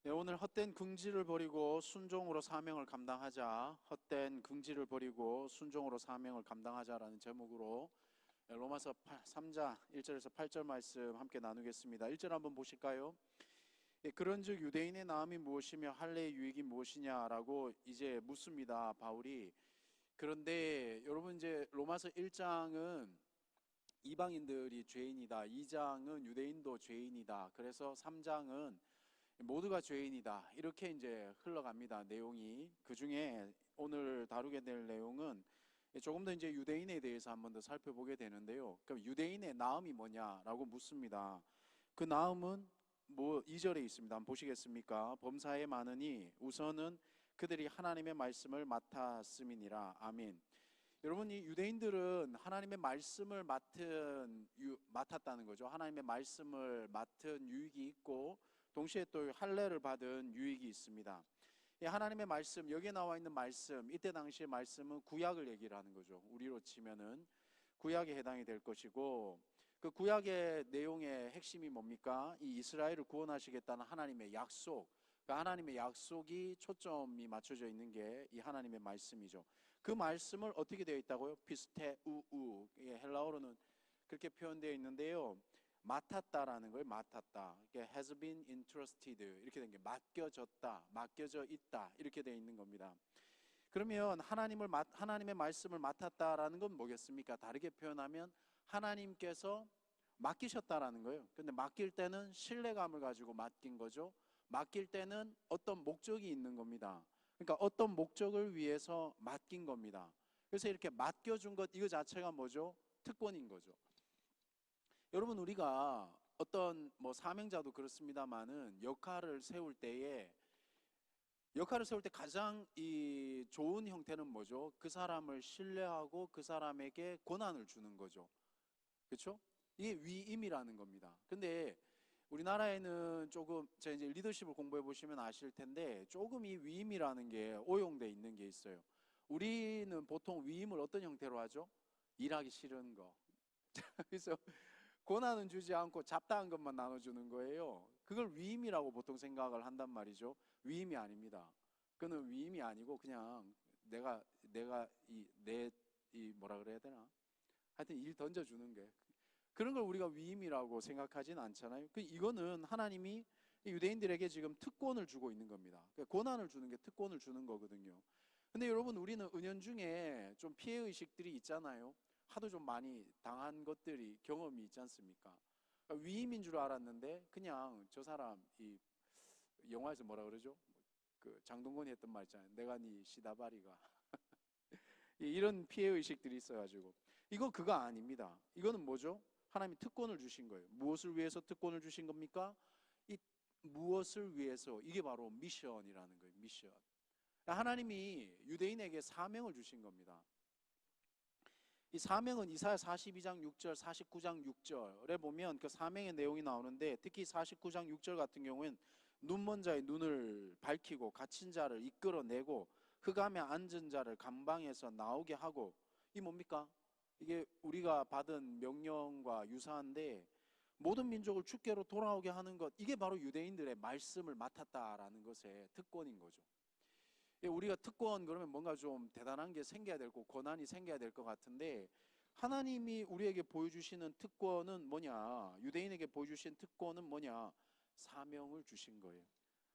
네, 오늘 헛된 긍지를 버리고 순종으로 사명을 감당하자. 헛된 긍지를 버리고 순종으로 사명을 감당하자라는 제목으로 로마서 3장 1절에서 8절 말씀 함께 나누겠습니다. 1절 한번 보실까요? 그런즉 유대인의 나음이 무엇이며 할례의 유익이 무엇이냐라고 이제 묻습니다, 바울이. 그런데 여러분, 이제 로마서 1장은 이방인들이 죄인이다, 2장은 유대인도 죄인이다, 그래서 3장은 모두가 죄인이다, 이렇게 이제 흘러갑니다, 내용이. 그 중에 오늘 다루게 될 내용은 조금 더 이제 유대인에 대해서 한번 더 살펴보게 되는데요. 그럼 유대인의 나음이 뭐냐라고 묻습니다. 그 나음은 뭐 2절에 있습니다. 한번 보시겠습니까? 범사에 많으니 우선은 그들이 하나님의 말씀을 맡았음이니라. 아멘. 여러분, 이 유대인들은 하나님의 말씀을 맡았다는 거죠. 하나님의 말씀을 맡은 유익이 있고 동시에 또 할례를 받은 유익이 있습니다. 이 하나님의 말씀, 여기에 나와 있는 말씀, 이때 당시의 말씀은 구약을 얘기를 하는 거죠. 우리로 치면은 구약에 해당이 될 것이고, 그 구약의 내용의 핵심이 뭡니까? 이 이스라엘을 구원하시겠다는 하나님의 약속, 그 하나님의 약속이 초점이 맞춰져 있는 게 이 하나님의 말씀이죠. 그 말씀을 어떻게 되어 있다고요? 피스테우우, 헬라어로는 그렇게 표현되어 있는데요. 맡았다라는 걸, 맡았다, 이게 has been entrusted, 이렇게 된 게 맡겨졌다, 맡겨져 있다, 이렇게 되어 있는 겁니다. 그러면 하나님의 말씀을 맡았다라는 건 뭐겠습니까? 다르게 표현하면 하나님께서 맡기셨다라는 거예요. 근데 맡길 때는 신뢰감을 가지고 맡긴 거죠. 맡길 때는 어떤 목적이 있는 겁니다. 그러니까 어떤 목적을 위해서 맡긴 겁니다. 그래서 이렇게 맡겨준 것, 이거 자체가 뭐죠? 특권인 거죠. 여러분, 우리가 어떤 사명자도 그렇습니다만은 역할을 세울 때 가장 이 좋은 형태는 뭐죠? 그 사람을 신뢰하고 그 사람에게 권한을 주는 거죠. 그렇죠? 이게 위임이라는 겁니다. 근데 우리나라에는 조금, 제가 이제 리더십을 공부해 보시면 아실 텐데, 조금 이 위임이라는 게 오용돼 있는 게 있어요. 우리는 보통 위임을 어떤 형태로 하죠? 일하기 싫은 거. 그래서 권한은 주지 않고 잡다한 것만 나눠주는 거예요. 그걸 위임이라고 보통 생각을 한단 말이죠. 위임이 아닙니다. 그는 위임이 아니고 그냥 이 뭐라 그래야 되나? 하여튼 일 던져주는 게, 그런 걸 우리가 위임이라고 생각하진 않잖아요. 이거는 하나님이 유대인들에게 지금 특권을 주고 있는 겁니다. 그러니까 권한을 주는 게 특권을 주는 거거든요. 근데 여러분, 우리는 은연중에 좀 피해의식들이 있잖아요. 하도 좀 많이 당한 것들이, 경험이 있지 않습니까? 그러니까 위임인 줄 알았는데 그냥 저 사람, 이 영화에서 뭐라 그러죠? 그 장동건이 했던 말 있잖아요. 내가 네 시다바리가. 이런 피해의식들이 있어가지고, 이거 그거 아닙니다. 이거는 뭐죠? 하나님이 특권을 주신 거예요. 무엇을 위해서 특권을 주신 겁니까? 이 무엇을 위해서, 이게 바로 미션이라는 거예요. 미션. 하나님이 유대인에게 사명을 주신 겁니다. 이 사명은 이사야 42장 6절, 49장 6절에 보면 그 사명의 내용이 나오는데, 특히 49장 6절 같은 경우엔 눈먼 자의 눈을 밝히고 갇힌 자를 이끌어내고 흑암에 앉은 자를 감방에서 나오게 하고, 이 뭡니까? 이게 우리가 받은 명령과 유사한데, 모든 민족을 주께로 돌아오게 하는 것, 이게 바로 유대인들의 말씀을 맡았다라는 것의 특권인 거죠. 우리가 특권 그러면 뭔가 좀 대단한 게 생겨야 될 거, 권한이 생겨야 될 것 같은데, 하나님이 우리에게 보여주시는 특권은 뭐냐? 유대인에게 보여주신 특권은 뭐냐? 사명을 주신 거예요.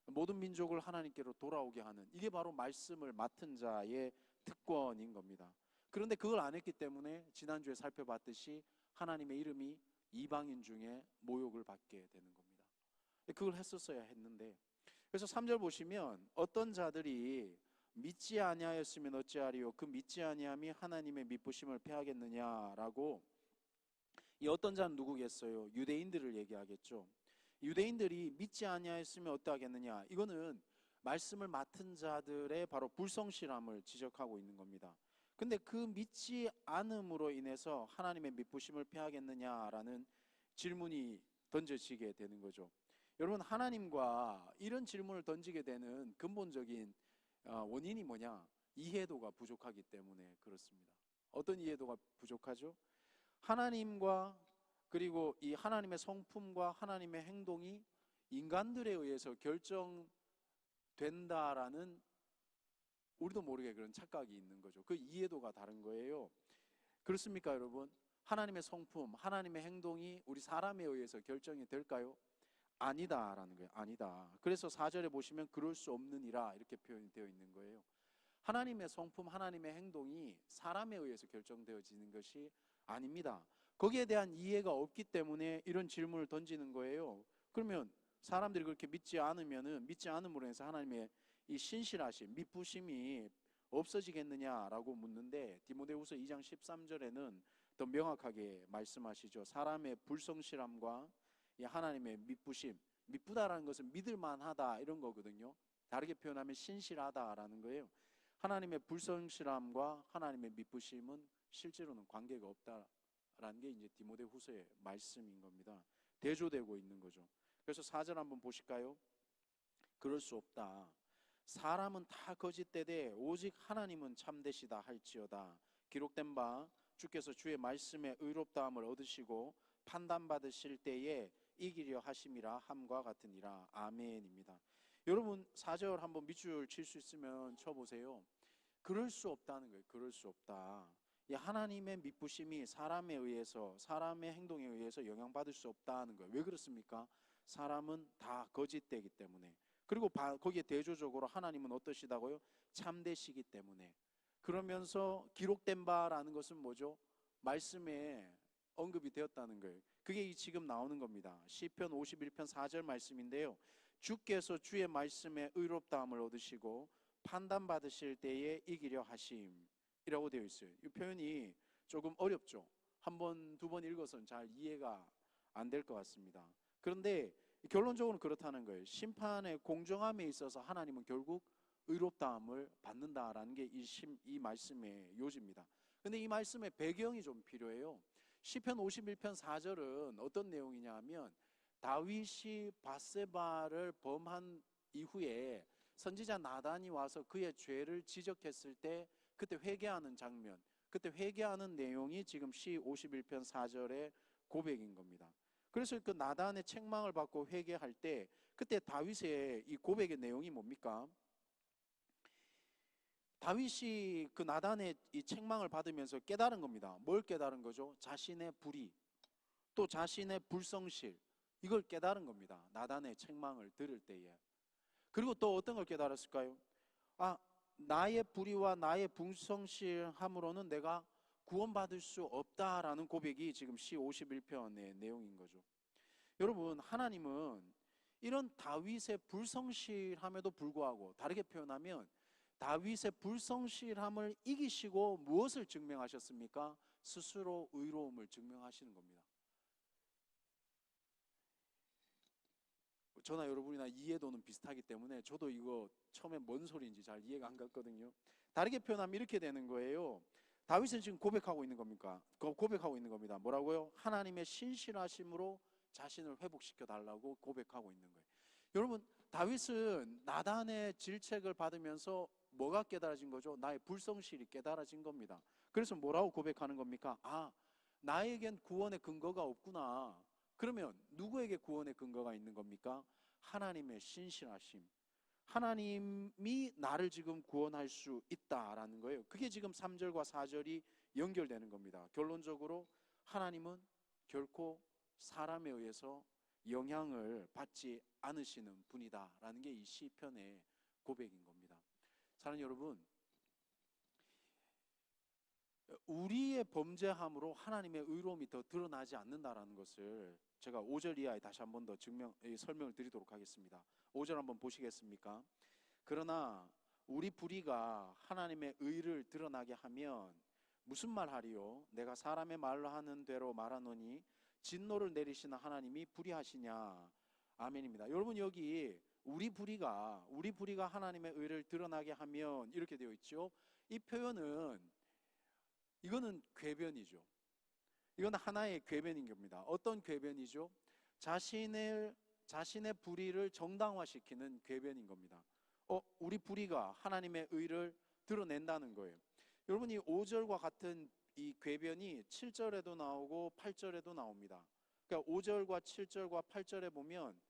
모든 민족을 하나님께로 돌아오게 하는, 이게 바로 말씀을 맡은 자의 특권인 겁니다. 그런데 그걸 안 했기 때문에 지난주에 살펴봤듯이 하나님의 이름이 이방인 중에 모욕을 받게 되는 겁니다. 그걸 했었어야 했는데, 그래서 3절 보시면 어떤 자들이 믿지 아니하였으면 어찌하리요? 그 믿지 아니함이 하나님의 미쁘심을 패하겠느냐라고. 이 어떤 자는 누구겠어요? 유대인들을 얘기하겠죠. 유대인들이 믿지 아니하였으면 어떠하겠느냐? 이거는 말씀을 맡은 자들의 바로 불성실함을 지적하고 있는 겁니다. 근데 그 믿지 않음으로 인해서 하나님의 미쁘심을 패하겠느냐라는 질문이 던져지게 되는 거죠. 여러분, 하나님과 이런 질문을 던지게 되는 근본적인 원인이 뭐냐? 이해도가 부족하기 때문에 그렇습니다. 어떤 이해도가 부족하죠? 하나님과, 그리고 이 하나님의 성품과 하나님의 행동이 인간들에 의해서 된다라는 우리도 모르게 그런 착각이 있는 거죠. 그 이해도가 다른 거예요. 그렇습니까, 여러분? 하나님의 성품, 하나님의 행동이 우리 사람에 의해서 결정이 될까요? 아니다라는 거예요. 아니다. 그래서 4절에 보시면 그럴 수 없느니라 이렇게 표현이 되어 있는 거예요. 하나님의 성품, 하나님의 행동이 사람에 의해서 결정되어지는 것이 아닙니다. 거기에 대한 이해가 없기 때문에 이런 질문을 던지는 거예요. 그러면 사람들이 그렇게 믿지 않으면은, 믿지 않음으로 해서 하나님의 이 신실하심, 미쁘심이 없어지겠느냐라고 묻는데, 디모데후서 2장 13절에는 더 명확하게 말씀하시죠. 사람의 불성실함과 이 하나님의 미쁘심, 미쁘다라는 것은 믿을만하다 이런 거거든요. 다르게 표현하면 신실하다라는 거예요. 하나님의 불성실함과 하나님의 미쁘심은 실제로는 관계가 없다라는 게 이제 디모데후서의 말씀인 겁니다. 대조되고 있는 거죠. 그래서 4절 한번 보실까요? 그럴 수 없다. 사람은 다 거짓되되 오직 하나님은 참되시다 할지어다. 기록된 바 주께서 주의 말씀에 의롭다함을 얻으시고 판단받으실 때에 이기려 하심이라 함과 같으니라. 아멘입니다. 여러분 4절 한번 밑줄 칠 수 있으면 쳐보세요. 그럴 수 없다는 거예요. 그럴 수 없다. 하나님의 미쁘심이 사람에 의해서, 사람의 행동에 의해서 영향받을 수 없다는 거예요. 왜 그렇습니까? 사람은 다 거짓되기 때문에. 그리고 거기에 대조적으로 하나님은 어떠시다고요? 참되시기 때문에. 그러면서 기록된 바라는 것은 뭐죠? 말씀에 언급이 되었다는 거예요. 그게 지금 나오는 겁니다. 시편 51편 4절 말씀인데요. 주께서 주의 말씀에 의롭다함을 얻으시고 판단받으실 때에 이기려 하심이라고 되어 있어요. 이 표현이 조금 어렵죠. 한 번, 두 번 읽어서는 잘 이해가 안 될 것 같습니다. 그런데 결론적으로 그렇다는 거예요. 심판의 공정함에 있어서 하나님은 결국 의롭다함을 받는다라는 게 이 말씀의 요지입니다. 근데 이 말씀의 배경이 좀 필요해요. 시편 51편 4절은 어떤 내용이냐 하면 다윗이 밧세바를 범한 이후에 선지자 나단이 와서 그의 죄를 지적했을 때 그때 회개하는 장면, 그때 회개하는 내용이 지금 시 51편 4절의 고백인 겁니다. 그래서 그 나단의 책망을 받고 회개할 때 그때 다윗의 이 고백의 내용이 뭡니까? 다윗이 그 나단의 이 책망을 받으면서 깨달은 겁니다. 뭘 깨달은 거죠? 자신의 불의, 또 자신의 불성실, 이걸 깨달은 겁니다. 나단의 책망을 들을 때에. 그리고 또 어떤 걸 깨달았을까요? 나의 불의와 나의 불성실함으로는 내가 구원받을 수 없다라는 고백이 지금 시 51편의 내용인 거죠. 여러분, 하나님은 이런 다윗의 불성실함에도 불구하고, 다르게 표현하면 다윗의 불성실함을 이기시고 무엇을 증명하셨습니까? 스스로 의로움을 증명하시는 겁니다. 저나 여러분이나 이해도는 비슷하기 때문에 저도 이거 처음에 뭔 소리인지 잘 이해가 안 갔거든요. 다르게 표현하면 이렇게 되는 거예요. 다윗은 지금 고백하고 있는 겁니까? 고백하고 있는 겁니다. 뭐라고요? 하나님의 신실하심으로 자신을 회복시켜 달라고 고백하고 있는 거예요. 여러분, 다윗은 나단의 질책을 받으면서 뭐가 깨달아진 거죠? 나의 불성실이 깨달아진 겁니다. 그래서 뭐라고 고백하는 겁니까? 나에겐 구원의 근거가 없구나. 그러면 누구에게 구원의 근거가 있는 겁니까? 하나님의 신실하심. 하나님이 나를 지금 구원할 수 있다라는 거예요. 그게 지금 3절과 4절이 연결되는 겁니다. 결론적으로 하나님은 결코 사람에 의해서 영향을 받지 않으시는 분이다라는 게 이 시편의 고백인 겁니다. 사랑하는 여러분, 우리의 범죄함으로 하나님의 의로움이 더 드러나지 않는다라는 것을 제가 5절 이하에 다시 한 번 더 설명을 드리도록 하겠습니다. 5절 한번 보시겠습니까? 그러나 우리 불의가 하나님의 의를 드러나게 하면 무슨 말 하리요? 내가 사람의 말로 하는 대로 말하노니 진노를 내리시는 하나님이 불의하시냐? 아멘입니다. 여러분, 여기 우리 불의가 하나님의 의를 드러나게 하면 이렇게 되어 있죠. 이 표현은, 이거는 궤변이죠. 이건 하나의 궤변인 겁니다. 어떤 궤변이죠? 자신의 불의를 정당화시키는 궤변인 겁니다. 우리 불의가 하나님의 의를 드러낸다는 거예요. 여러분이 5절과 같은 이 궤변이 7절에도 나오고 8절에도 나옵니다. 그러니까 5절과 7절과 8절에 보면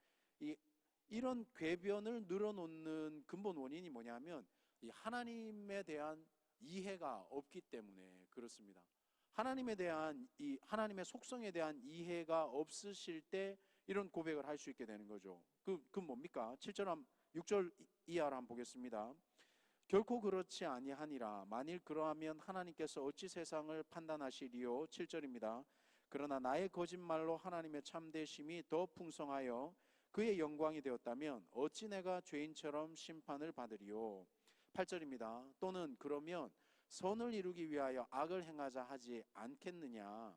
이 이런 궤변을 늘어놓는 근본 원인이 뭐냐면 이 하나님에 대한 이해가 없기 때문에 그렇습니다. 하나님에 대한 이 하나님의 속성에 대한 이해가 없으실 때 이런 고백을 할 수 있게 되는 거죠. 그 뭡니까? 7절 6절 이하를 한번 보겠습니다. 결코 그렇지 아니하니라. 만일 그러하면 하나님께서 어찌 세상을 판단하시리요? 7절입니다. 그러나 나의 거짓말로 하나님의 참되심이 더 풍성하여 그의 영광이 되었다면 어찌 내가 죄인처럼 심판을 받으리요? 8절입니다. 또는 그러면 선을 이루기 위하여 악을 행하자 하지 않겠느냐?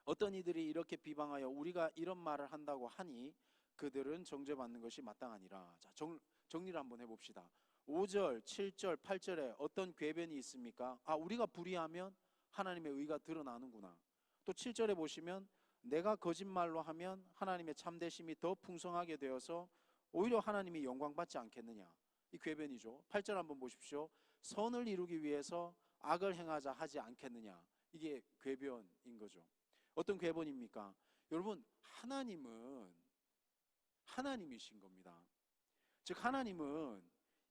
어떤 이들이 이렇게 비방하여 우리가 이런 말을 한다고 하니 그들은 정죄받는 것이 마땅하니라. 자, 정리를 한번 해봅시다. 5절, 7절, 8절에 어떤 궤변이 있습니까? 우리가 불의하면 하나님의 의가 드러나는구나. 또 7절에 보시면 내가 거짓말로 하면 하나님의 참되심이 더 풍성하게 되어서 오히려 하나님이 영광받지 않겠느냐. 이 궤변이죠. 8절 한번 보십시오. 선을 이루기 위해서 악을 행하자 하지 않겠느냐. 이게 궤변인 거죠. 어떤 궤변입니까? 여러분, 하나님은 하나님이신 겁니다. 즉 하나님은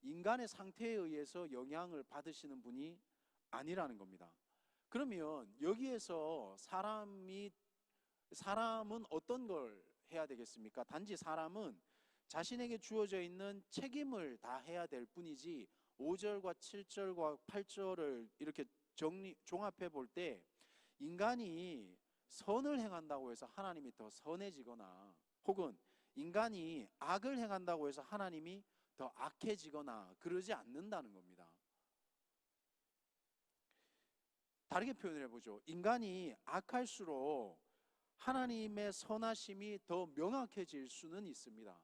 인간의 상태에 의해서 영향을 받으시는 분이 아니라는 겁니다. 그러면 여기에서 사람은 어떤 걸 해야 되겠습니까? 단지 사람은 자신에게 주어져 있는 책임을 다 해야 될 뿐이지 5절과 7절과 8절을 이렇게 종합해 볼 때 인간이 선을 행한다고 해서 하나님이 더 선해지거나 혹은 인간이 악을 행한다고 해서 하나님이 더 악해지거나 그러지 않는다는 겁니다. 다르게 표현을 해보죠. 인간이 악할수록 하나님의 선하심이 더 명확해질 수는 있습니다.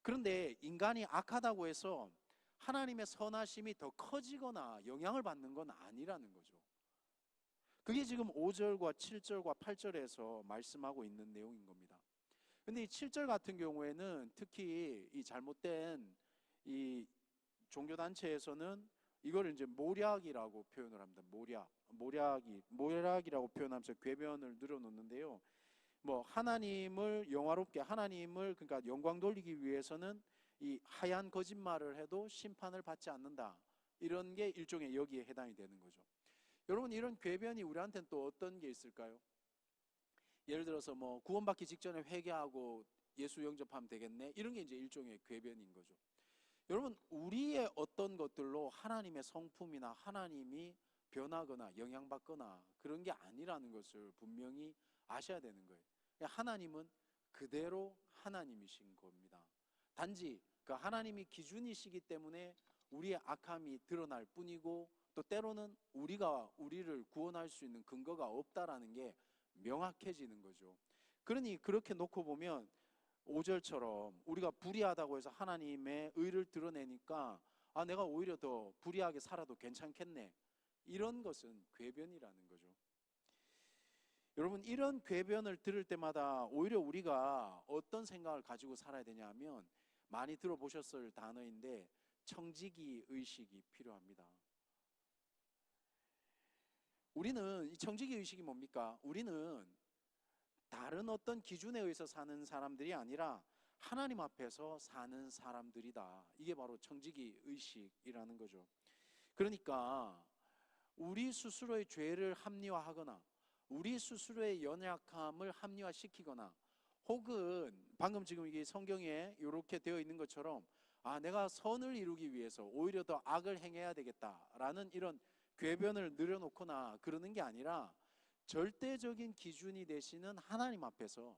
그런데 인간이 악하다고 해서 하나님의 선하심이 더 커지거나 영향을 받는 건 아니라는 거죠. 그게 지금 5절과 7절과 8절에서 말씀하고 있는 내용인 겁니다. 근데 이 7절 같은 경우에는 특히 이 잘못된 이 종교단체에서는 이거를 이제 모략이라고 표현을 합니다. 모략이라고 표현하면서 궤변을 늘어놓는데요. 뭐 하나님을 영화롭게 하나님을 그러니까 영광 돌리기 위해서는 이 하얀 거짓말을 해도 심판을 받지 않는다. 이런 게 일종의 여기에 해당이 되는 거죠. 여러분 이런 궤변이 우리한테는 또 어떤 게 있을까요? 예를 들어서 뭐 구원받기 직전에 회개하고 예수 영접하면 되겠네. 이런 게 이제 일종의 궤변인 거죠. 여러분 우리의 어떤 것들로 하나님의 성품이나 하나님이 변하거나 영향받거나 그런 게 아니라는 것을 분명히 아셔야 되는 거예요. 하나님은 그대로 하나님이신 겁니다. 단지 그 하나님이 기준이시기 때문에 우리의 악함이 드러날 뿐이고 또 때로는 우리가 우리를 구원할 수 있는 근거가 없다라는 게 명확해지는 거죠. 그러니 그렇게 놓고 보면 5절처럼 우리가 불의하다고 해서 하나님의 의를 드러내니까 내가 오히려 더 불의하게 살아도 괜찮겠네. 이런 것은 궤변이라는 거죠. 여러분 이런 궤변을 들을 때마다 오히려 우리가 어떤 생각을 가지고 살아야 되냐 하면 많이 들어보셨을 단어인데 청지기 의식이 필요합니다. 우리는 이 청지기 의식이 뭡니까? 우리는 다른 어떤 기준에 의해서 사는 사람들이 아니라 하나님 앞에서 사는 사람들이다. 이게 바로 청지기 의식이라는 거죠. 그러니까 우리 스스로의 죄를 합리화하거나 우리 스스로의 연약함을 합리화시키거나 혹은 방금 지금 이게 성경에 이렇게 되어 있는 것처럼 내가 선을 이루기 위해서 오히려 더 악을 행해야 되겠다라는 이런 궤변을 늘여놓거나 그러는 게 아니라 절대적인 기준이 되시는 하나님 앞에서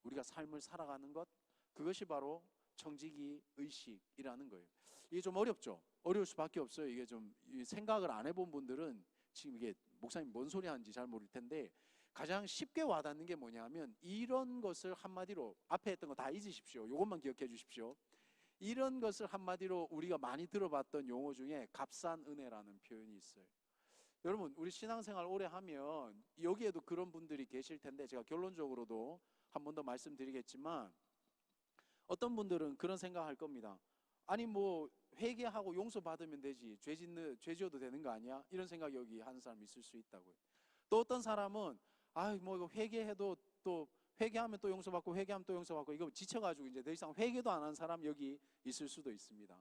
우리가 삶을 살아가는 것, 그것이 바로 청지기 의식이라는 거예요. 이게 좀 어렵죠? 어려울 수밖에 없어요. 이게 좀 생각을 안 해본 분들은 지금 이게 목사님 뭔 소리 하는지 잘 모를 텐데 가장 쉽게 와닿는 게 뭐냐면 이런 것을 한마디로 앞에 했던 거 다 잊으십시오. 이것만 기억해 주십시오. 이런 것을 한마디로 우리가 많이 들어봤던 용어 중에 값싼 은혜라는 표현이 있어요. 여러분 우리 신앙생활 오래 하면 여기에도 그런 분들이 계실 텐데 제가 결론적으로도 한 번 더 말씀드리겠지만 어떤 분들은 그런 생각할 겁니다. 아니 뭐 회개하고 용서받으면 되지 죄 지어도 되는 거 아니야? 이런 생각 여기 하는 사람 있을 수 있다고요. 또 어떤 사람은 뭐 이거 회개해도 또 회개하면 또 용서받고 회개하면 또 용서받고 이거 지쳐가지고 이제 더 이상 회개도 안 하는 사람 여기 있을 수도 있습니다.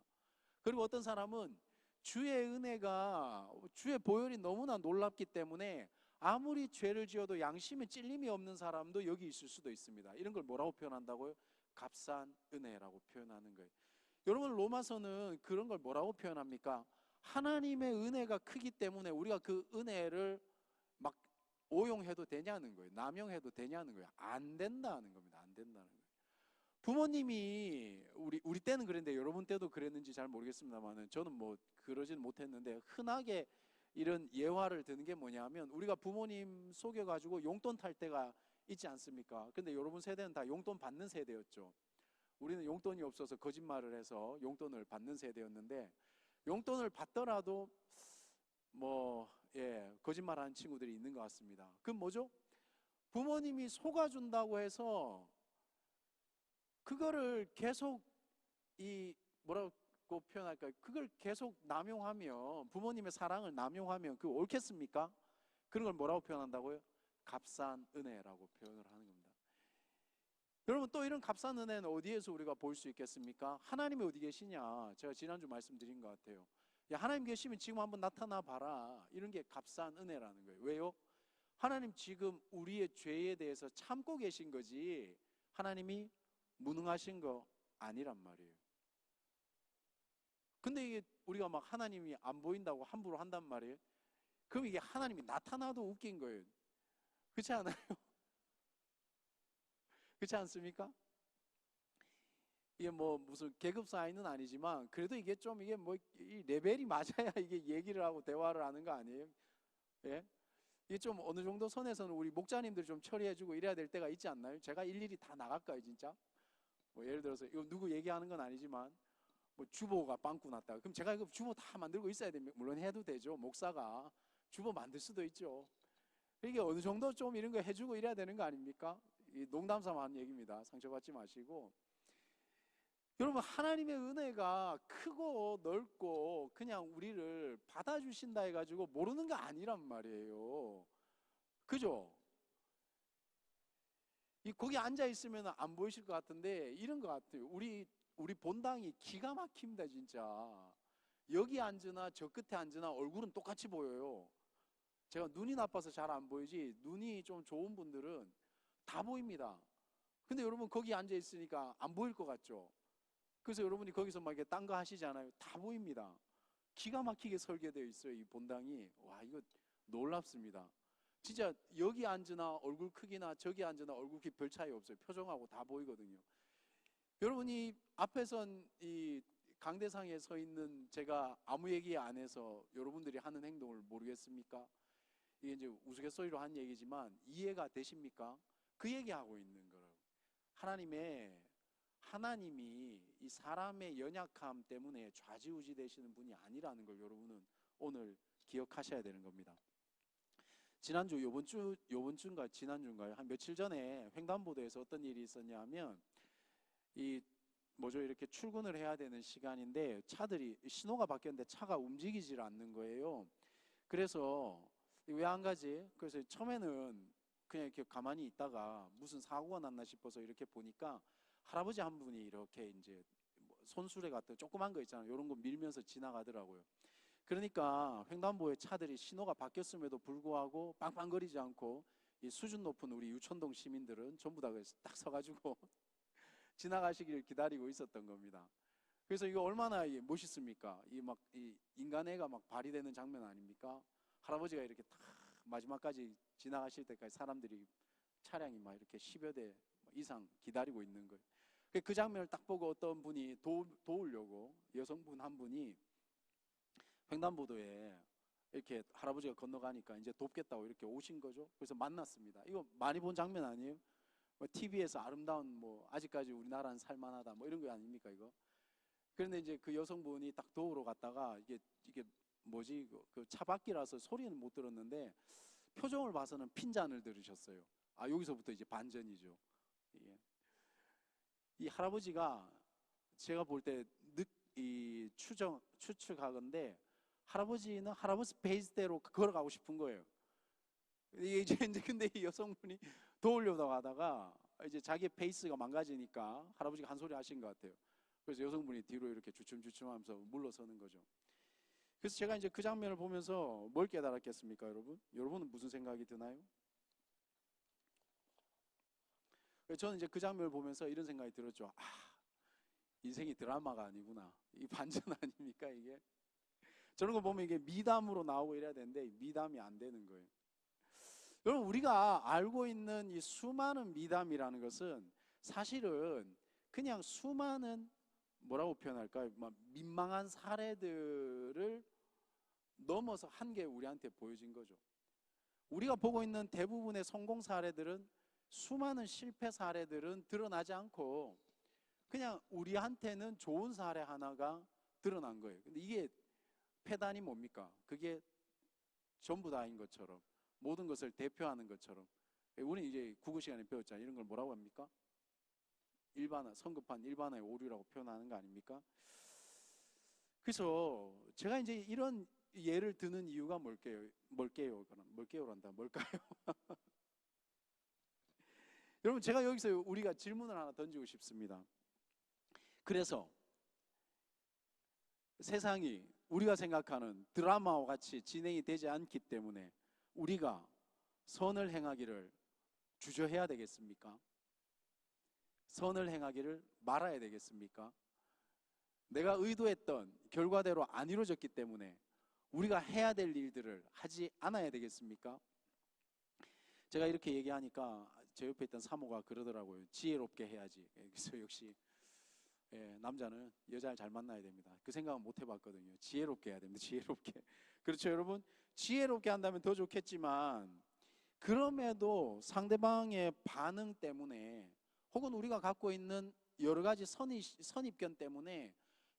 그리고 어떤 사람은 주의 은혜가 주의 보혈이 너무나 놀랍기 때문에 아무리 죄를 지어도 양심에 찔림이 없는 사람도 여기 있을 수도 있습니다. 이런 걸 뭐라고 표현한다고요? 값싼 은혜라고 표현하는 거예요. 여러분 로마서는 그런 걸 뭐라고 표현합니까? 하나님의 은혜가 크기 때문에 우리가 그 은혜를 막 오용해도 되냐는 거예요. 남용해도 되냐는 거예요. 안 된다는 겁니다. 안 된다는 거예요. 부모님이 우리 때는 그랬는데 여러분 때도 그랬는지 잘 모르겠습니다만은 저는 뭐 그러진 못했는데 흔하게 이런 예화를 드는 게 뭐냐면 우리가 부모님 속여가지고 용돈 탈 때가 있지 않습니까? 근데 여러분 세대는 다 용돈 받는 세대였죠. 우리는 용돈이 없어서 거짓말을 해서 용돈을 받는 세대였는데 용돈을 받더라도 거짓말하는 친구들이 있는 것 같습니다. 그건 뭐죠? 부모님이 속아준다고 해서 그거를 계속 뭐라고 표현할까요? 그걸 계속 남용하면 부모님의 사랑을 남용하면 그거 옳겠습니까? 그런 걸 뭐라고 표현한다고요? 값싼 은혜라고 표현을 하는 겁니다. 여러분 또 이런 값싼 은혜는 어디에서 우리가 볼 수 있겠습니까? 하나님이 어디 계시냐? 제가 지난주 말씀드린 것 같아요. 야, 하나님 계시면 지금 한번 나타나 봐라. 이런 게 값싼 은혜라는 거예요. 왜요? 하나님 지금 우리의 죄에 대해서 참고 계신 거지 하나님이 무능하신 거 아니란 말이에요. 근데 이게 우리가 막 하나님이 안 보인다고 함부로 한단 말이에요. 그럼 이게 하나님이 나타나도 웃긴 거예요. 그렇지 않아요? 그렇지 않습니까? 이게 뭐 무슨 계급 사이는 아니지만 그래도 이게 좀 이게 뭐 이 레벨이 맞아야 이게 얘기를 하고 대화를 하는 거 아니에요? 예? 이게 좀 어느 정도 선에서는 우리 목자님들이 좀 처리해주고 이래야 될 때가 있지 않나요? 제가 일일이 다 나갈까요, 진짜? 뭐 예를 들어서 이거 누구 얘기하는 건 아니지만 뭐 주보가 빵꾸 났다. 그럼 제가 이거 주보 다 만들고 있어야 됩니다. 물론 해도 되죠. 목사가 주보 만들 수도 있죠. 이게 어느 정도 좀 이런 거 해주고 이래야 되는 거 아닙니까? 이 농담 삼아 하는 얘기입니다. 상처받지 마시고. 여러분 하나님의 은혜가 크고 넓고 그냥 우리를 받아주신다 해가지고 모르는 거 아니란 말이에요. 그죠? 거기 앉아 있으면 안 보이실 것 같은데 이런 것 같아요. 우리 본당이 기가 막힙니다 진짜. 여기 앉으나 저 끝에 앉으나 얼굴은 똑같이 보여요. 제가 눈이 나빠서 잘 안 보이지 눈이 좀 좋은 분들은 다 보입니다. 근데 여러분 거기 앉아 있으니까 안 보일 것 같죠? 그래서 여러분이 거기서 막 딴 거 하시잖아요. 다 보입니다. 기가 막히게 설계되어 있어요. 이 본당이. 와, 이거 놀랍습니다. 진짜 여기 앉으나 얼굴 크기나 저기 앉으나 얼굴 크기 별 차이 없어요. 표정하고 다 보이거든요. 여러분이 앞에선 이 강대상에 서 있는 제가 아무 얘기 안 해서 여러분들이 하는 행동을 모르겠습니까? 이게 이제 우스갯소리로 한 얘기지만 이해가 되십니까? 그 얘기하고 있는 거예요. 하나님이 이 사람의 연약함 때문에 좌지우지 되시는 분이 아니라는 걸 여러분은 오늘 기억하셔야 되는 겁니다. 지난주, 요번 주인가 지난주인가요? 한 며칠 전에 횡단보도에서 어떤 일이 있었냐면 이렇게 출근을 해야 되는 시간인데 차들이 신호가 바뀌었는데 차가 움직이질 않는 거예요. 그래서 왜 안 가지? 그래서 처음에는 그냥 이렇게 가만히 있다가 무슨 사고가 났나 싶어서 이렇게 보니까 할아버지 한 분이 이렇게 이제 손수레 같은 조그만 거 있잖아요. 이런 거 밀면서 지나가더라고요. 그러니까 횡단보도에 차들이 신호가 바뀌었음에도 불구하고 빵빵거리지 않고 이 수준 높은 우리 유천동 시민들은 전부 다 딱 서가지고 지나가시기를 기다리고 있었던 겁니다. 그래서 이거 얼마나 멋있습니까? 이 인간애가 막 발휘되는 장면 아닙니까? 할아버지가 이렇게 딱 마지막까지 지나가실 때까지 사람들이 차량이 막 이렇게 10여 대 이상 기다리고 있는 거예요. 그 장면을 딱 보고 어떤 분이 도우려고 여성분 한 분이 횡단보도에 이렇게 할아버지가 건너가니까 이제 돕겠다고 이렇게 오신 거죠. 그래서 만났습니다. 이거 많이 본 장면 아니에요? TV에서 아름다운 아직까지 우리나라는 살만하다 이런 거 아닙니까 이거? 그런데 이제 그 여성분이 딱 도우러 갔다가 이게 뭐지 그 차바퀴라서 소리는 못 들었는데 표정을 봐서는 핀잔을 들으셨어요. 아 여기서부터 이제 반전이죠. 예. 이 할아버지가 제가 볼 때 추측하건데 할아버지는 할아버지 페이스대로 걸어가고 싶은 거예요. 이게 이제 근데 이 여성분이 도우려고 하다가 이제 자기 페이스가 망가지니까 할아버지가 한 소리 하신 것 같아요. 그래서 여성분이 뒤로 이렇게 주춤주춤하면서 물러서는 거죠. 그래서 제가 이제 그 장면을 보면서 뭘 깨달았겠습니까, 여러분? 여러분은 무슨 생각이 드나요? 저는 이제 그 장면을 보면서 이런 생각이 들었죠. 아, 인생이 드라마가 아니구나. 이 반전 아닙니까, 이게? 저런 거 보면 이게 미담으로 나오고 이래야 되는데 미담이 안 되는 거예요. 여러분, 우리가 알고 있는 이 수많은 미담이라는 것은 사실은 그냥 수많은, 뭐라고 표현할까요? 민망한 사례들을 넘어서 한 게 우리한테 보여진 거죠. 우리가 보고 있는 대부분의 성공 사례들은, 수많은 실패 사례들은 드러나지 않고 그냥 우리한테는 좋은 사례 하나가 드러난 거예요. 근데 이게 패단이 뭡니까? 그게 전부 다인 것처럼, 모든 것을 대표하는 것처럼. 우리는 이제 국어 시간에 배웠잖아요. 이런 걸 뭐라고 합니까? 일반화, 성급한 일반화의 오류라고 표현하는 거 아닙니까? 그래서 제가 이제 이런 예를 드는 이유가 뭘까요? 여러분, 제가 여기서 우리가 질문을 하나 던지고 싶습니다. 그래서 세상이 우리가 생각하는 드라마와 같이 진행이 되지 않기 때문에 우리가 선을 행하기를 주저해야 되겠습니까? 선을 행하기를 말아야 되겠습니까? 내가 의도했던 결과대로 안 이루어졌기 때문에 우리가 해야 될 일들을 하지 않아야 되겠습니까? 제가 이렇게 얘기하니까 제 옆에 있던 사모가 그러더라고요. 지혜롭게 해야지. 그래서 역시 남자는 여자를 잘 만나야 됩니다. 그 생각은 못 해봤거든요. 지혜롭게 해야 됩니다. 지혜롭게. 그렇죠, 여러분? 지혜롭게 한다면 더 좋겠지만, 그럼에도 상대방의 반응 때문에 혹은 우리가 갖고 있는 여러 가지 선입견 때문에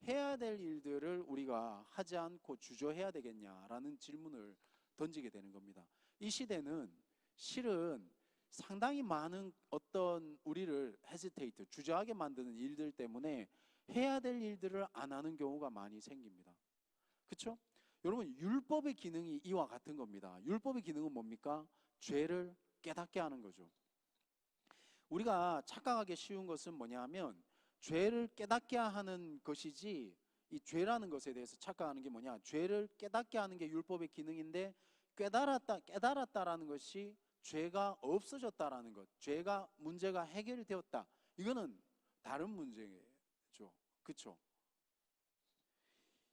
해야 될 일들을 우리가 하지 않고 주저해야 되겠냐라는 질문을 던지게 되는 겁니다. 이 시대는 실은 상당히 많은 어떤 우리를 헤지테이트, 주저하게 만드는 일들 때문에 해야 될 일들을 안 하는 경우가 많이 생깁니다. 그렇죠? 여러분, 율법의 기능이 이와 같은 겁니다. 율법의 기능은 뭡니까? 죄를 깨닫게 하는 거죠. 우리가 착각하기 쉬운 것은 뭐냐면 죄를 깨닫게 하는 것이지, 이 죄라는 것에 대해서 착각하는 게 뭐냐, 죄를 깨닫게 하는 게 율법의 기능인데 깨달았다라는 것이 죄가 없어졌다라는 것, 죄가 문제가 해결이 되었다, 이거는 다른 문제죠. 그렇죠?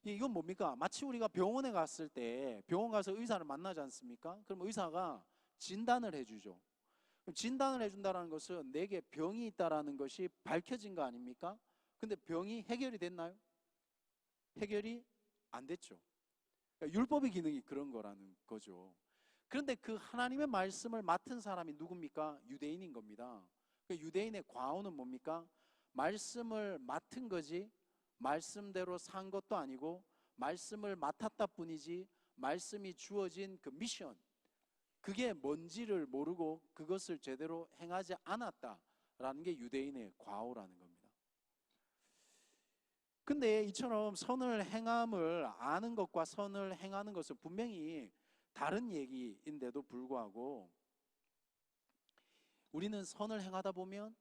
이건 뭡니까? 마치 우리가 병원에 갔을 때 병원 가서 의사를 만나지 않습니까? 그럼 의사가 진단을 해주죠. 진단을 해준다는 것은 내게 병이 있다라는 것이 밝혀진 거 아닙니까? 근데 병이 해결이 됐나요? 해결이 안 됐죠. 그러니까 율법의 기능이 그런 거라는 거죠. 그런데 그 하나님의 말씀을 맡은 사람이 누굽니까? 유대인인 겁니다. 유대인의 과오는 뭡니까? 말씀을 맡은 거지 말씀대로 산 것도 아니고, 말씀을 맡았다 뿐이지 말씀이 주어진 그 미션, 그게 뭔지를 모르고 그것을 제대로 행하지 않았다라는 게 유대인의 과오라는 겁니다. 근데 이처럼 선을 행함을 아는 것과 선을 행하는 것은 분명히 다른 얘기인데도 불구하고, 우리는 선을 행하다 보면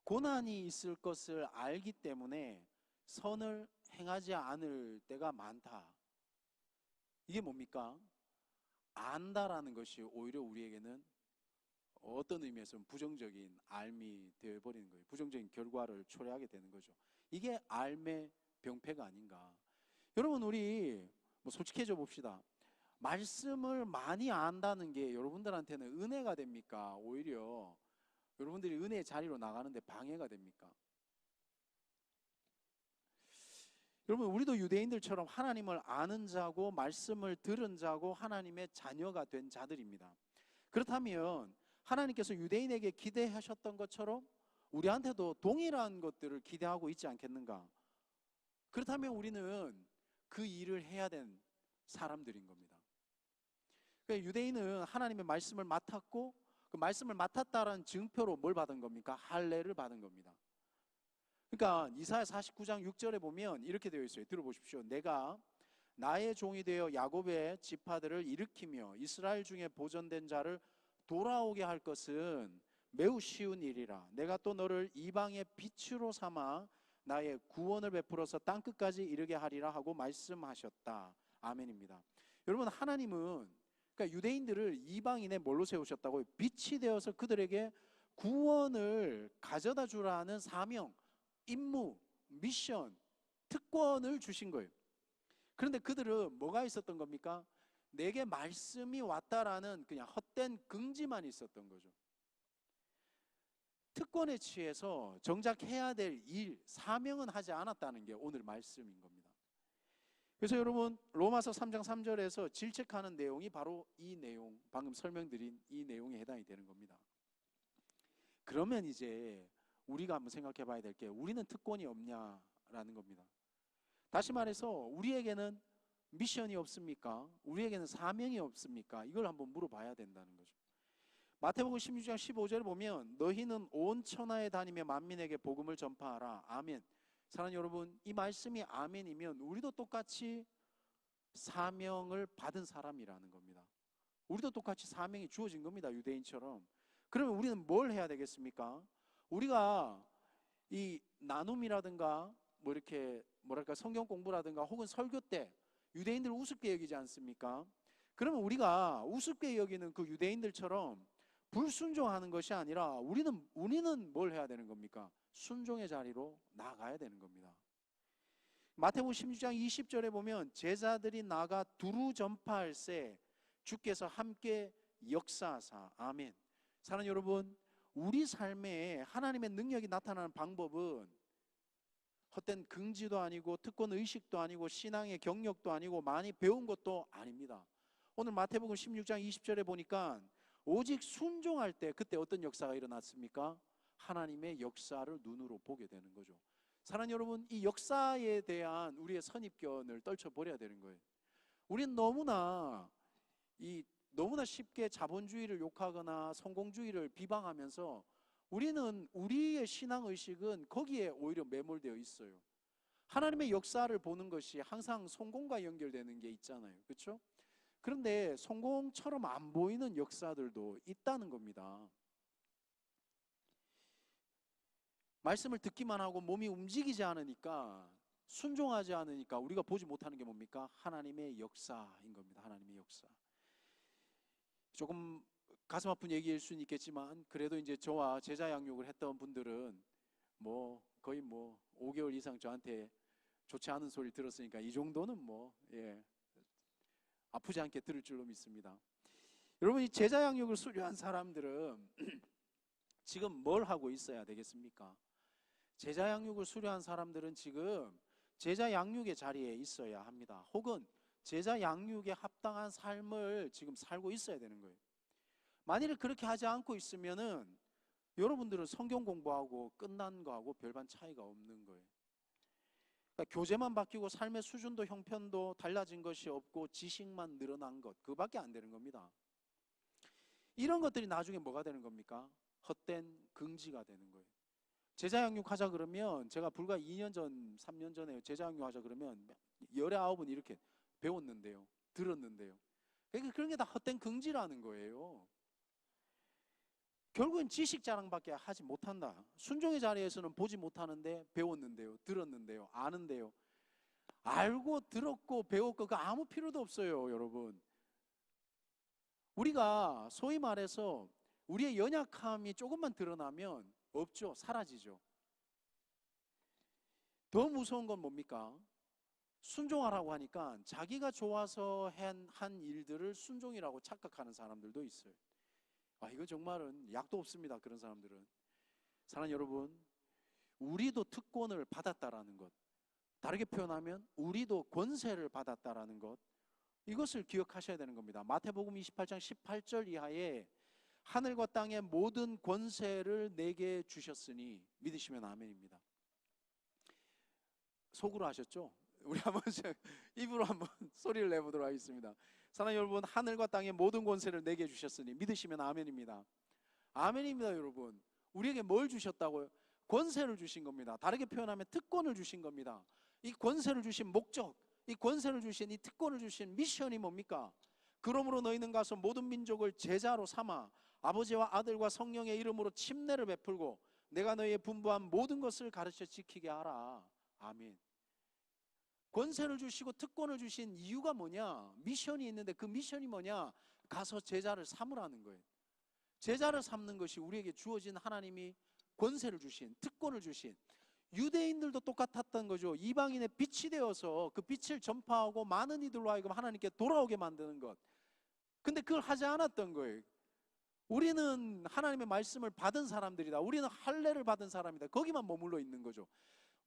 고난이 있을 것을 알기 때문에 선을 행하지 않을 때가 많다. 이게 뭡니까? 안다라는 것이 오히려 우리에게는 어떤 의미에서는 부정적인 알미 되어버리는 거예요. 부정적인 결과를 초래하게 되는 거죠. 이게 알의 병폐가 아닌가. 여러분, 우리 솔직해져 봅시다. 말씀을 많이 안다는 게 여러분들한테는 은혜가 됩니까? 오히려 여러분들이 은혜의 자리로 나가는데 방해가 됩니까? 여러분, 우리도 유대인들처럼 하나님을 아는 자고 말씀을 들은 자고 하나님의 자녀가 된 자들입니다. 그렇다면 하나님께서 유대인에게 기대하셨던 것처럼 우리한테도 동일한 것들을 기대하고 있지 않겠는가? 그렇다면 우리는 그 일을 해야 된 사람들인 겁니다. 그러니까 유대인은 하나님의 말씀을 맡았고, 그 말씀을 맡았다라는 증표로 뭘 받은 겁니까? 할례를 받은 겁니다. 그러니까 이사야 49장 6절에 보면 이렇게 되어 있어요. 들어보십시오. 내가 나의 종이 되어 야곱의 지파들을 일으키며 이스라엘 중에 보존된 자를 돌아오게 할 것은 매우 쉬운 일이라. 내가 또 너를 이방의 빛으로 삼아 나의 구원을 베풀어서 땅끝까지 이르게 하리라 하고 말씀하셨다. 아멘입니다. 여러분, 하나님은 그러니까 유대인들을 이방인의 뭘로 세우셨다고요? 빛이 되어서 그들에게 구원을 가져다 주라는 사명, 임무, 미션, 특권을 주신 거예요. 그런데 그들은 뭐가 있었던 겁니까? 내게 말씀이 왔다라는 그냥 헛된 긍지만 있었던 거죠. 특권에 취해서 정작 해야 될 일, 사명은 하지 않았다는 게 오늘 말씀인 겁니다. 그래서 여러분, 로마서 3장 3절에서 질책하는 내용이 바로 이 내용, 방금 설명드린 이 내용에 해당이 되는 겁니다. 그러면 이제 우리가 한번 생각해 봐야 될 게, 우리는 특권이 없냐라는 겁니다. 다시 말해서 우리에게는 미션이 없습니까? 우리에게는 사명이 없습니까? 이걸 한번 물어봐야 된다는 거죠. 마태복음 16장 15절에 보면 너희는 온 천하에 다니며 만민에게 복음을 전파하라. 아멘. 사랑하는 여러분, 이 말씀이 아멘이면 우리도 똑같이 사명을 받은 사람이라는 겁니다. 우리도 똑같이 사명이 주어진 겁니다. 유대인처럼. 그러면 우리는 뭘 해야 되겠습니까? 우리가 이 나눔이라든가 뭐 이렇게 뭐랄까 성경 공부라든가 혹은 설교 때 유대인들 우습게 여기지 않습니까? 그러면 우리가 우습게 여기는 그 유대인들처럼 불순종하는 것이 아니라 우리는 뭘 해야 되는 겁니까? 순종의 자리로 나아가야 되는 겁니다. 마태복음 16장 20절에 보면 제자들이 나가 두루 전파할새 주께서 함께 역사하사. 아멘. 사랑하는 여러분, 우리 삶에 하나님의 능력이 나타나는 방법은 헛된 긍지도 아니고 특권 의식도 아니고 신앙의 경력도 아니고 많이 배운 것도 아닙니다. 오늘 마태복음 16장 20절에 보니까 오직 순종할 때 그때 어떤 역사가 일어났습니까? 하나님의 역사를 눈으로 보게 되는 거죠. 사랑하는 여러분, 이 역사에 대한 우리의 선입견을 떨쳐버려야 되는 거예요. 우리는 너무나 쉽게 자본주의를 욕하거나 성공주의를 비방하면서 우리는 우리의 신앙의식은 거기에 오히려 매몰되어 있어요. 하나님의 역사를 보는 것이 항상 성공과 연결되는 게 있잖아요. 그렇죠? 그런데 성공처럼 안 보이는 역사들도 있다는 겁니다. 말씀을 듣기만 하고 몸이 움직이지 않으니까, 순종하지 않으니까 우리가 보지 못하는 게 뭡니까? 하나님의 역사인 겁니다. 하나님의 역사. 조금 가슴 아픈 얘기일 수는 있겠지만 그래도 이제 저와 제자 양육을 했던 분들은 거의 5개월 이상 저한테 좋지 않은 소리 들었으니까 이 정도는 아프지 않게 들을 줄로 믿습니다. 여러분, 이 제자 양육을 수료한 사람들은 지금 뭘 하고 있어야 되겠습니까? 제자 양육을 수료한 사람들은 지금 제자 양육의 자리에 있어야 합니다. 혹은 제자 양육에 합당한 삶을 지금 살고 있어야 되는 거예요. 만일에 그렇게 하지 않고 있으면은 여러분들은 성경 공부하고 끝난 거하고 별반 차이가 없는 거예요. 그러니까 교재만 바뀌고 삶의 수준도 형편도 달라진 것이 없고 지식만 늘어난 것, 그밖에 안 되는 겁니다. 이런 것들이 나중에 뭐가 되는 겁니까? 헛된 긍지가 되는 거예요. 제자 양육하자 그러면 제가 불과 2년 전, 3년 전에 제자 양육하자 그러면 19은 이렇게 배웠는데요, 들었는데요. 그러니까 그런 게 다 헛된 긍지라는 거예요. 결국은 지식 자랑밖에 하지 못한다. 순종의 자리에서는 보지 못하는데 배웠는데요, 들었는데요, 아는데요. 알고 들었고 배웠고 그 아무 필요도 없어요, 여러분. 우리가 소위 말해서 우리의 연약함이 조금만 드러나면 없죠, 사라지죠. 더 무서운 건 뭡니까? 순종하라고 하니까 자기가 좋아서 한 일들을 순종이라고 착각하는 사람들도 있어요. 이거 정말은 약도 없습니다, 그런 사람들은. 사랑하는 여러분, 우리도 특권을 받았다라는 것, 다르게 표현하면 우리도 권세를 받았다라는 것, 이것을 기억하셔야 되는 겁니다. 마태복음 28장 18절 이하에 하늘과 땅의 모든 권세를 내게 주셨으니 믿으시면 아멘입니다. 속으로 하셨죠? 우리 한번 입으로 한번 소리를 내보도록 하겠습니다. 사랑하는 여러분, 하늘과 땅의 모든 권세를 내게 주셨으니 믿으시면 아멘입니다. 아멘입니다. 여러분, 우리에게 뭘 주셨다고요? 권세를 주신 겁니다. 다르게 표현하면 특권을 주신 겁니다. 이 권세를 주신 목적, 이 권세를 주신, 이 특권을 주신 미션이 뭡니까? 그러므로 너희는 가서 모든 민족을 제자로 삼아 아버지와 아들과 성령의 이름으로 침례를 베풀고 내가 너희의 분부한 모든 것을 가르쳐 지키게 하라. 아멘. 권세를 주시고 특권을 주신 이유가 뭐냐? 미션이 있는데 그 미션이 뭐냐? 가서 제자를 삼으라는 거예요. 제자를 삼는 것이 우리에게 주어진 하나님이 권세를 주신, 특권을 주신. 유대인들도 똑같았던 거죠. 이방인의 빛이 되어서 그 빛을 전파하고 많은 이들로 하여금 하나님께 돌아오게 만드는 것. 근데 그걸 하지 않았던 거예요. 우리는 하나님의 말씀을 받은 사람들이다. 우리는 할례를 받은 사람이다. 거기만 머물러 있는 거죠.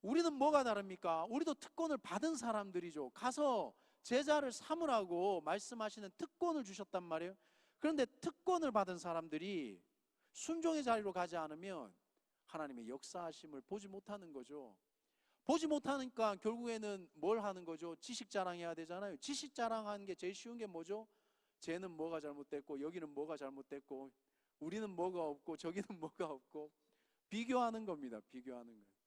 우리는 뭐가 다릅니까? 우리도 특권을 받은 사람들이죠. 가서 제자를 삼으라고 말씀하시는 특권을 주셨단 말이에요. 그런데 특권을 받은 사람들이 순종의 자리로 가지 않으면 하나님의 역사하심을 보지 못하는 거죠. 보지 못하니까 결국에는 뭘 하는 거죠? 지식 자랑해야 되잖아요. 지식 자랑하는 게 제일 쉬운 게 뭐죠? 쟤는 뭐가 잘못됐고 여기는 뭐가 잘못됐고 우리는 뭐가 없고 저기는 뭐가 없고 비교하는 겁니다. 비교하는 거예요.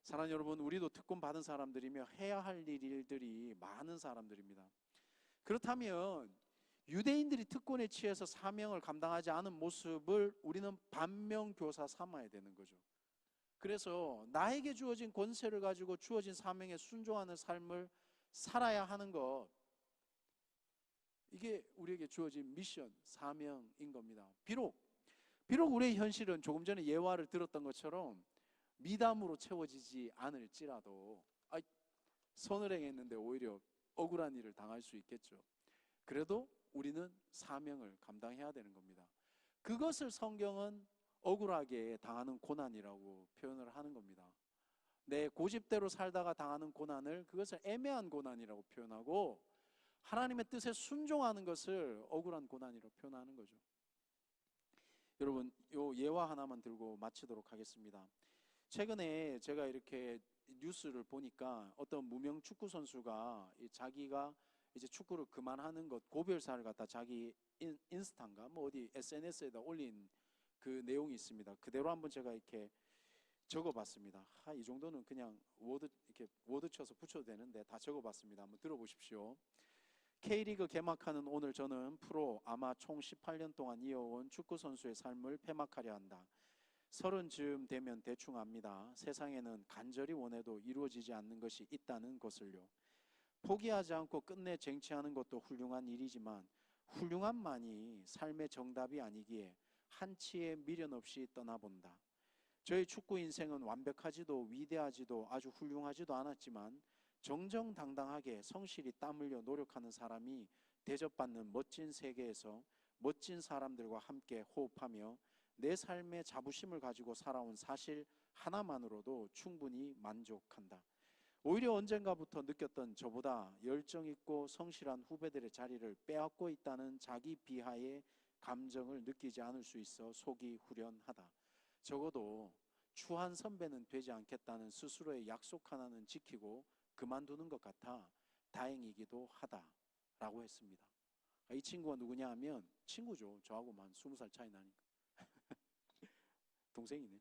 사랑하는 여러분, 우리도 특권 받은 사람들이며 해야 할 일들이 많은 사람들입니다. 그렇다면 유대인들이 특권에 취해서 사명을 감당하지 않은 모습을 우리는 반면교사 삼아야 되는 거죠. 그래서 나에게 주어진 권세를 가지고 주어진 사명에 순종하는 삶을 살아야 하는 것, 이게 우리에게 주어진 미션, 사명인 겁니다. 비록 우리의 현실은 조금 전에 예화를 들었던 것처럼 미담으로 채워지지 않을지라도 선을 행했는데 오히려 억울한 일을 당할 수 있겠죠. 그래도 우리는 사명을 감당해야 되는 겁니다. 그것을 성경은 억울하게 당하는 고난이라고 표현을 하는 겁니다. 내 고집대로 살다가 당하는 고난을 그것을 애매한 고난이라고 표현하고 하나님의 뜻에 순종하는 것을 억울한 고난이라고 표현하는 거죠. 여러분, 요 예화 하나만 들고 마치도록 하겠습니다. 최근에 제가 이렇게 뉴스를 보니까 어떤 무명 축구 선수가 자기가 이제 축구를 그만하는 것, 고별사를 갖다 자기 인스타인가 뭐 어디 SNS에다 올린 그 내용이 있습니다. 그대로 한번 제가 이렇게 적어봤습니다. 이 정도는 그냥 이렇게 워드 쳐서 붙여도 되는데 다 적어봤습니다. 한번 들어보십시오. K리그 개막하는 오늘 저는 프로 아마 총 18년 동안 이어온 축구 선수의 삶을 폐막하려 한다. 30쯤 되면 대충 압니다. 세상에는 간절히 원해도 이루어지지 않는 것이 있다는 것을요. 포기하지 않고 끝내 쟁취하는 것도 훌륭한 일이지만 훌륭함만이 삶의 정답이 아니기에 한치의 미련 없이 떠나본다. 저의 축구 인생은 완벽하지도 위대하지도 아주 훌륭하지도 않았지만 정정당당하게 성실히 땀 흘려 노력하는 사람이 대접받는 멋진 세계에서 멋진 사람들과 함께 호흡하며 내 삶의 자부심을 가지고 살아온 사실 하나만으로도 충분히 만족한다. 오히려 언젠가부터 느꼈던 저보다 열정 있고 성실한 후배들의 자리를 빼앗고 있다는 자기 비하의 감정을 느끼지 않을 수 있어 속이 후련하다. 적어도 추한 선배는 되지 않겠다는 스스로의 약속 하나는 지키고 그만두는 것 같아 다행이기도 하다라고 했습니다. 이 친구가 누구냐 하면 친구죠. 저하고만 20살 차이 나니까. 동생이네.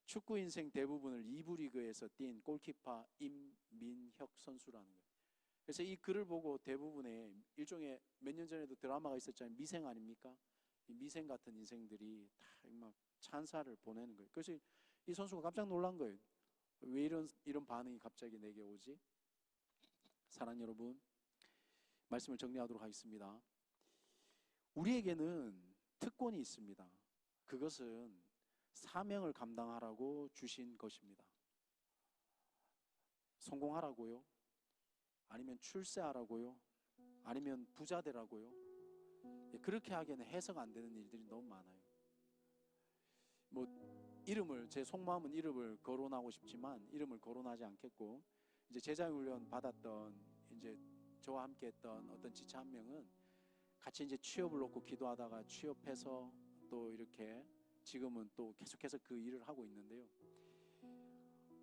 축구 인생 대부분을 2부 리그에서 뛴 골키퍼 임민혁 선수라는 거예요. 그래서 이 글을 보고 대부분의 일종의 몇 년 전에도 드라마가 있었잖아요. 미생 아닙니까? 이 미생 같은 인생들이 다 막 찬사를 보내는 거예요. 그래서 이 선수가 깜짝 놀란 거예요. 왜 이런 반응이 갑자기 내게 오지? 사랑하는 여러분, 말씀을 정리하도록 하겠습니다. 우리에게는 특권이 있습니다. 그것은 사명을 감당하라고 주신 것입니다. 성공하라고요? 아니면 출세하라고요? 아니면 부자 되라고요? 그렇게 하기에는 해석 안 되는 일들이 너무 많아요. 뭐 제 속마음은 이름을 거론하고 싶지만 이름을 거론하지 않겠고, 이제 제자훈련 받았던 이제 저와 함께했던 어떤 지체 한 명은 같이 이제 취업을 놓고 기도하다가 취업해서 또 이렇게 지금은 또 계속해서 그 일을 하고 있는데요.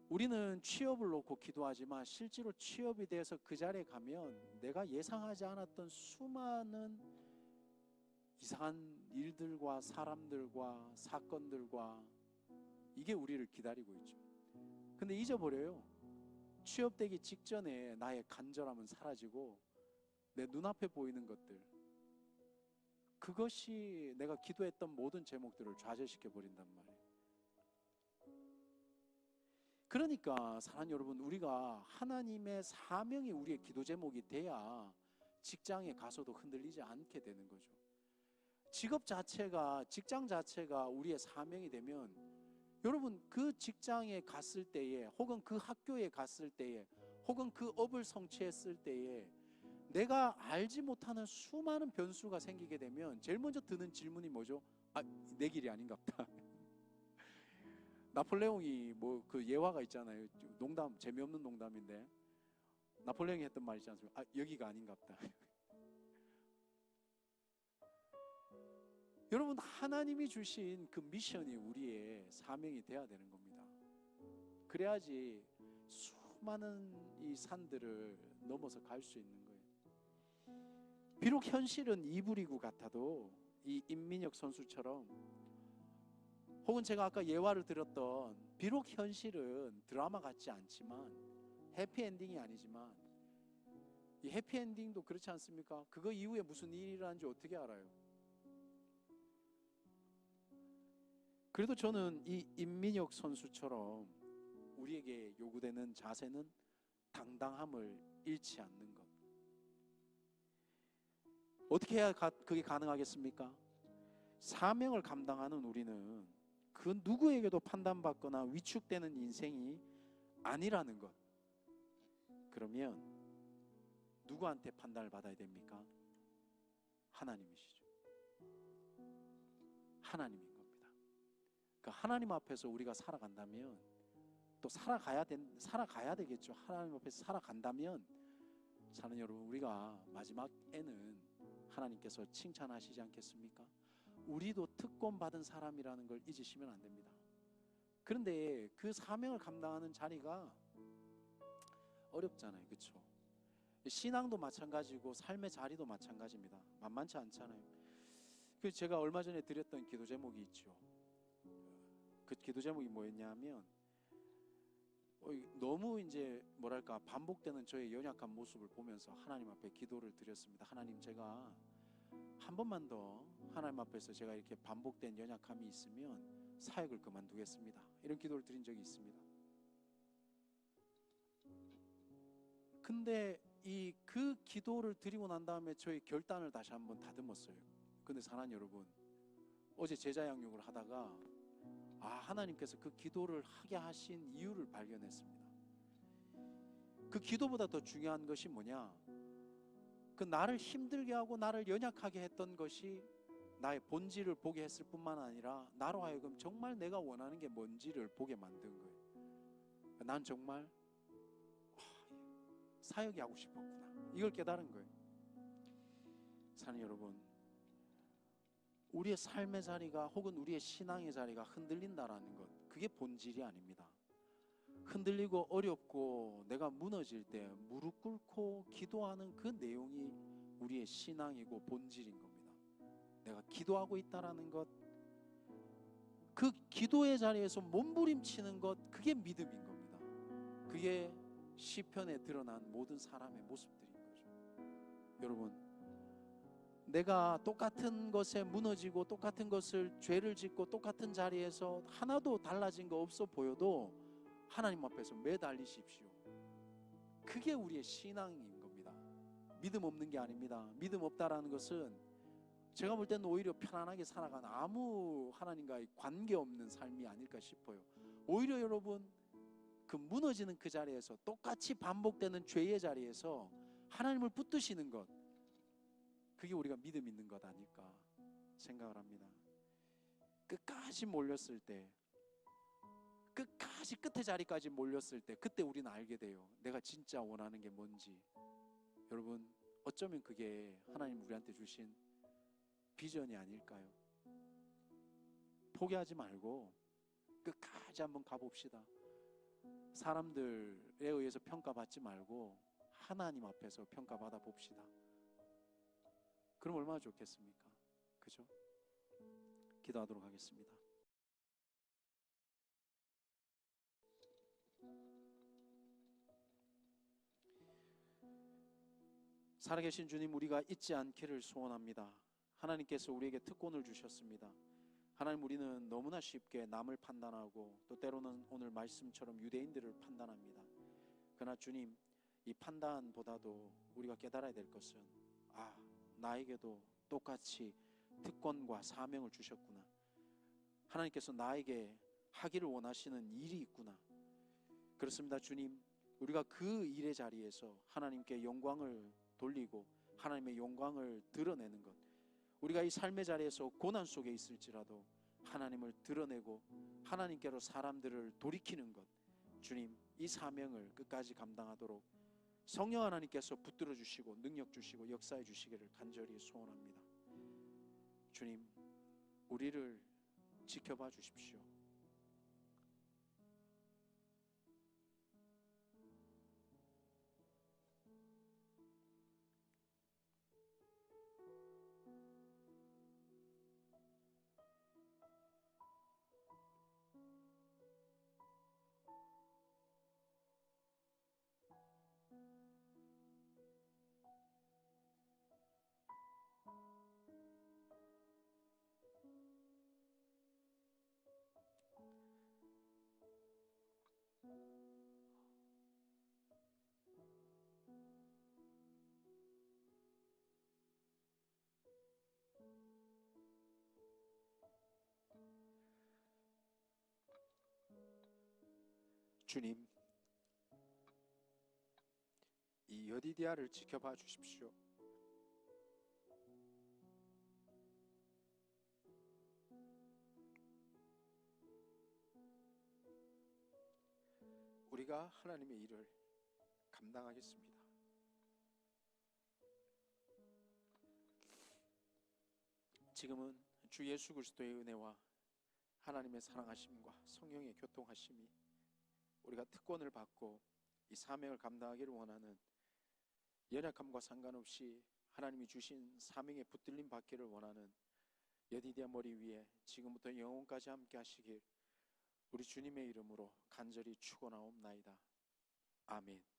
우리는 취업을 놓고 기도하지만 실제로 취업이 돼서 그 자리에 가면 내가 예상하지 않았던 수많은 이상한 일들과 사람들과 사건들과 이게 우리를 기다리고 있죠. 근데 잊어버려요. 취업되기 직전에 나의 간절함은 사라지고 내 눈앞에 보이는 것들, 그것이 내가 기도했던 모든 제목들을 좌절시켜 버린단 말이에요. 그러니까 사랑하는 여러분, 우리가 하나님의 사명이 우리의 기도 제목이 돼야 직장에 가서도 흔들리지 않게 되는 거죠. 직장 자체가 우리의 사명이 되면 여러분, 그 직장에 갔을 때에, 혹은 그 학교에 갔을 때에, 혹은 그 업을 성취했을 때에 내가 알지 못하는 수많은 변수가 생기게 되면 제일 먼저 드는 질문이 뭐죠? 아, 내 길이 아닌가 보다. 나폴레옹이 뭐 그 예화가 있잖아요. 농담, 재미없는 농담인데 나폴레옹이 했던 말 있지 않습니까? 아, 여기가 아닌가 보다. 여러분, 하나님이 주신 그 미션이 우리의 사명이 돼야 되는 겁니다. 그래야지 수많은 이 산들을 넘어서 갈 수 있는 거예요. 비록 현실은 이불이고 같아도 이 임민혁 선수처럼, 혹은 제가 아까 예화를 들었던, 비록 현실은 드라마 같지 않지만, 해피엔딩이 아니지만, 이 해피엔딩도 그렇지 않습니까? 그거 이후에 무슨 일이 일어나는지 어떻게 알아요? 그래도 저는 이 임민혁 선수처럼 우리에게 요구되는 자세는 당당함을 잃지 않는 것. 어떻게 해야 그게 가능하겠습니까? 사명을 감당하는 우리는 그 누구에게도 판단받거나 위축되는 인생이 아니라는 것. 그러면 누구한테 판단을 받아야 됩니까? 하나님이시죠. 하나님인 겁니다. 그러니까 하나님 앞에서 우리가 살아간다면, 또 살아가야 되겠죠. 하나님 앞에서 살아간다면, 사는 여러분, 우리가 마지막에는 하나님께서 칭찬하시지 않겠습니까? 우리도 특권 받은 사람이라는 걸 잊으시면 안 됩니다. 그런데 그 사명을 감당하는 자리가 어렵잖아요. 그렇죠? 신앙도 마찬가지고 삶의 자리도 마찬가지입니다. 만만치 않잖아요. 그래서 제가 얼마 전에 드렸던 기도 제목이 있죠. 그 기도 제목이 뭐였냐면, 너무 이제 뭐랄까 반복되는 저의 연약한 모습을 보면서 하나님 앞에 기도를 드렸습니다. 하나님, 제가 한 번만 더 하나님 앞에서 제가 이렇게 반복된 연약함이 있으면 사역을 그만두겠습니다. 이런 기도를 드린 적이 있습니다. 근데 그 기도를 드리고 난 다음에 저의 결단을 다시 한번 다듬었어요. 근데 사랑하는 여러분, 어제 제자 양육을 하다가 하나님께서 그 기도를 하게 하신 이유를 발견했습니다. 그 기도보다 더 중요한 것이 뭐냐? 그 나를 힘들게 하고 나를 연약하게 했던 것이 나의 본질을 보게 했을 뿐만 아니라 나로 하여금 정말 내가 원하는 게 뭔지를 보게 만든 거예요. 난 정말 사역이 하고 싶었구나, 이걸 깨달은 거예요. 사는 여러분, 우리의 삶의 자리가, 혹은 우리의 신앙의 자리가 흔들린다라는 것, 그게 본질이 아닙니다. 흔들리고 어렵고 내가 무너질 때 무릎 꿇고 기도하는 그 내용이 우리의 신앙이고 본질인 겁니다. 내가 기도하고 있다라는 것, 그 기도의 자리에서 몸부림치는 것, 그게 믿음인 겁니다. 그게 시편에 드러난 모든 사람의 모습들인 거죠. 여러분, 내가 똑같은 것에 무너지고 똑같은 것을 죄를 짓고 똑같은 자리에서 하나도 달라진 거 없어 보여도 하나님 앞에서 매달리십시오. 그게 우리의 신앙인 겁니다. 믿음 없는 게 아닙니다. 믿음 없다라는 것은 제가 볼 때는 오히려 편안하게 살아가는, 아무 하나님과의 관계없는 삶이 아닐까 싶어요. 오히려 여러분, 그 무너지는 그 자리에서, 똑같이 반복되는 죄의 자리에서 하나님을 붙드시는 것, 그게 우리가 믿음 있는 것 아닐까 생각을 합니다. 끝까지 몰렸을 때, 끝까지 끝의 자리까지 몰렸을 때, 그때 우리는 알게 돼요. 내가 진짜 원하는 게 뭔지. 여러분, 어쩌면 그게 하나님 우리한테 주신 비전이 아닐까요? 포기하지 말고 끝까지 한번 가봅시다. 사람들에 의해서 평가받지 말고 하나님 앞에서 평가받아 봅시다. 그럼 얼마나 좋겠습니까? 그죠? 기도하도록 하겠습니다. 살아계신 주님, 우리가 잊지 않기를 소원합니다. 하나님께서 우리에게 특권을 주셨습니다. 하나님, 우리는 너무나 쉽게 남을 판단하고 또 때로는 오늘 말씀처럼 유대인들을 판단합니다. 그러나 주님, 이 판단보다도 우리가 깨달아야 될 것은 나에게도 똑같이 특권과 사명을 주셨구나. 하나님께서 나에게 하기를 원하시는 일이 있구나. 그렇습니다. 주님, 우리가 그 일의 자리에서 하나님께 영광을 돌리고 하나님의 영광을 드러내는 것, 우리가 이 삶의 자리에서 고난 속에 있을지라도 하나님을 드러내고 하나님께로 사람들을 돌이키는 것, 주님, 이 사명을 끝까지 감당하도록 성령 하나님께서 붙들어 주시고 능력 주시고 역사해 주시기를 간절히 소원합니다. 주님, 우리를 지켜봐 주십시오. 주님, 이 여디디아를 지켜봐 주십시오. 우리가 하나님의 일을 감당하겠습니다. 지금은 주 예수 그리스도의 은혜와 하나님의 사랑하심과 성령의 교통하심이 우리가 특권을 받고 이 사명을 감당하기를 원하는, 연약함과 상관없이 하나님이 주신 사명에 붙들림 받기를 원하는 여디디아 머리 위에 지금부터 영원까지 함께 하시길 우리 주님의 이름으로 간절히 축원하옵나이다. 아멘.